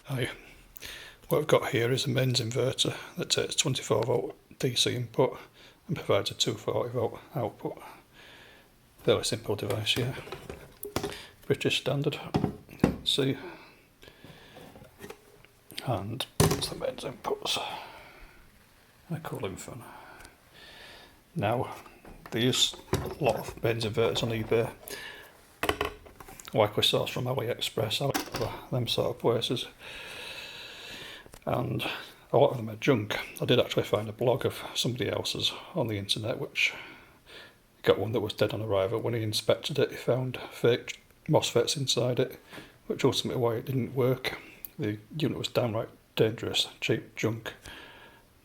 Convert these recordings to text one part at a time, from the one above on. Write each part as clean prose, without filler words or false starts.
Hi. What I've got here is a mains inverter that takes 24 volt DC input and provides a 240 volt output. Fairly simple device here. British standard. See, and that's the mains inputs. A cooling fan. Now, there's a lot of mains inverters on eBay, likely sourced from AliExpress, them sort of places, and a lot of them are junk. I did actually find a blog of somebody else's on the internet which got one that was dead on arrival. When he inspected it, he found fake MOSFETs inside it, which ultimately why it didn't work. The unit was downright dangerous, cheap junk.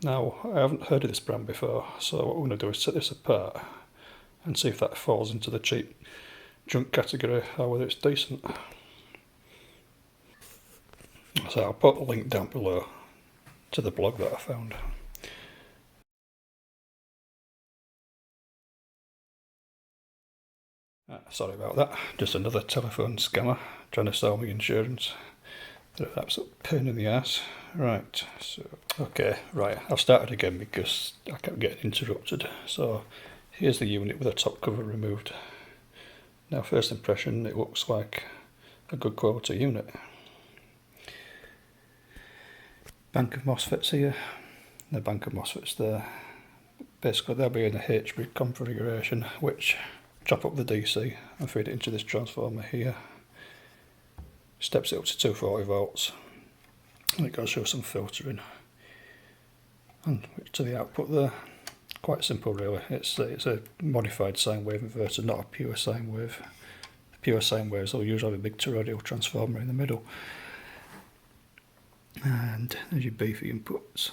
Now, I haven't heard of this brand before, so what we're going to do is set this apart and see if that falls into the cheap junk category or whether it's decent. So I'll put a link down below to the blog that I found. Sorry about that, just another telephone scammer trying to sell me insurance. They're an absolute pain in the ass. Right, so, okay, right, I've started again because I kept getting interrupted. So, here's the unit with the top cover removed. Now, first impression, it looks like a good quality unit. Bank of MOSFETs here, the bank of MOSFETs there. Basically, they'll be in a HB configuration, which chop up the DC and feed it into this transformer here. Steps it up to 240 volts, and it goes through some filtering and to the output there. Quite simple really. It's a modified sine wave inverter, not a pure sine wave. The pure sine waves will usually have a big toroidal transformer in the middle, and there's your beefy inputs.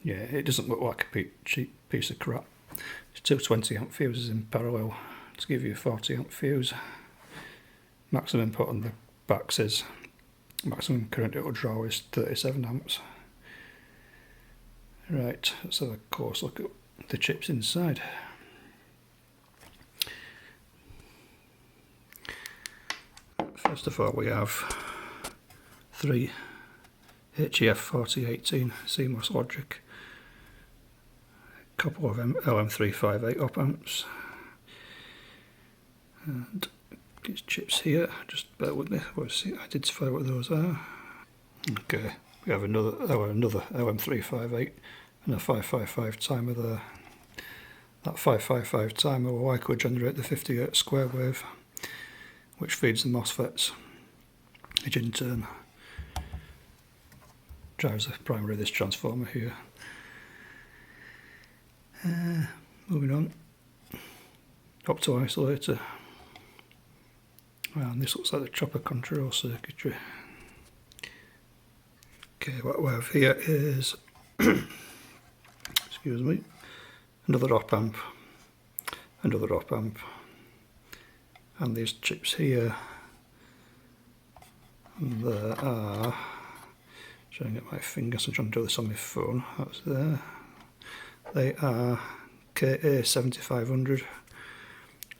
Yeah, it doesn't look like a cheap piece of crap. It's two 20 amp fuses in parallel to give you a 40 amp fuse. Maximum input on the back says maximum current it will draw is 37 amps. Right, let's have a close look at the chips inside. First of all, we have three HEF 4018 CMOS logic, a couple of LM358 op amps, and these chips here, just bear with me, I did find what those are. Okay, we have another LM358 and a 555 timer there. That 555 timer will likely generate the 50 Hz square wave, which feeds the MOSFETs, which in turn drives the primary of this transformer here. Moving on, opto isolator. And this looks like the chopper control circuitry. Okay, what we have here is excuse me, another op amp, another op amp, and these chips here, and there are, trying to get my fingers, I'm trying to do this on my phone, that's there, they are KA7500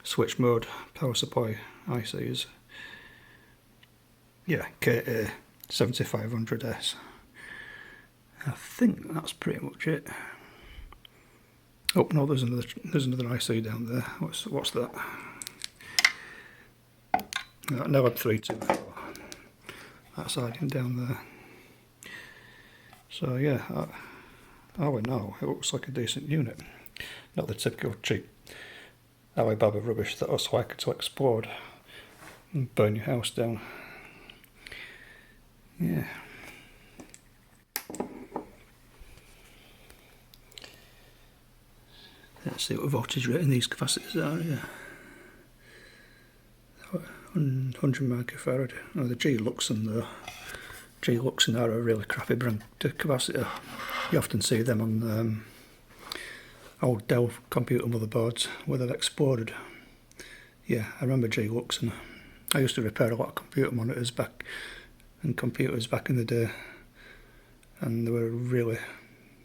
switch mode power supply ICs. Yeah, KA7500S. I think that's pretty much it. Oh no, there's another IC down there. What's that? No, I'm 324. That's hiding down there. So yeah, all in all, it looks like a decent unit. Not the typical cheap Alibaba rubbish that was likely to explode and burn your house down. Yeah. Let's see what voltage rating these capacitors are. Yeah, 100 microfarad. Oh, the G-Luxon though. G-Luxon are a really crappy brand capacitor. You often see them on old Dell computer motherboards where they've exploded. Yeah, I remember G-Luxon. I used to repair a lot of computer monitors and computers back in the day, and they were a really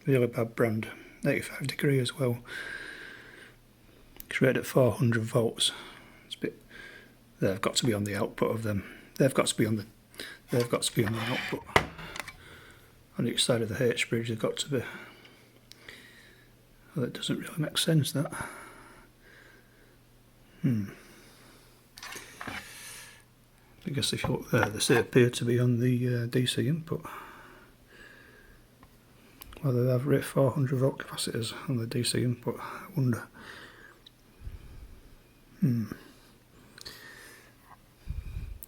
bad brand. 85 degree as well. It's rated at 400 volts. They've got to be on the output of them. They've got to be on they've got to be on an output. On each side of the H bridge they've got to be. Well, it doesn't really make sense, that. I guess if you look there, they say appear to be on the DC input. Whether they have 400 volt capacitors on the DC input, I wonder.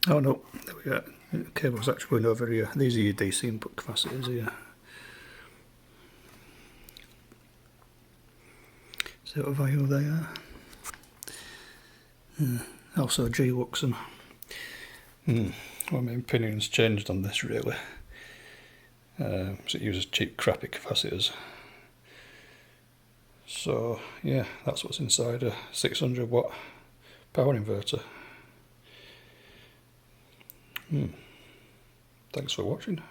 Oh no, there we go. The cable's actually going over here. These are your DC input capacitors here. See what value they are. Also G-Lux and well, my opinion's changed on this really. So it uses cheap crappy capacitors. So yeah, that's what's inside a 600 watt power inverter. Thanks for watching.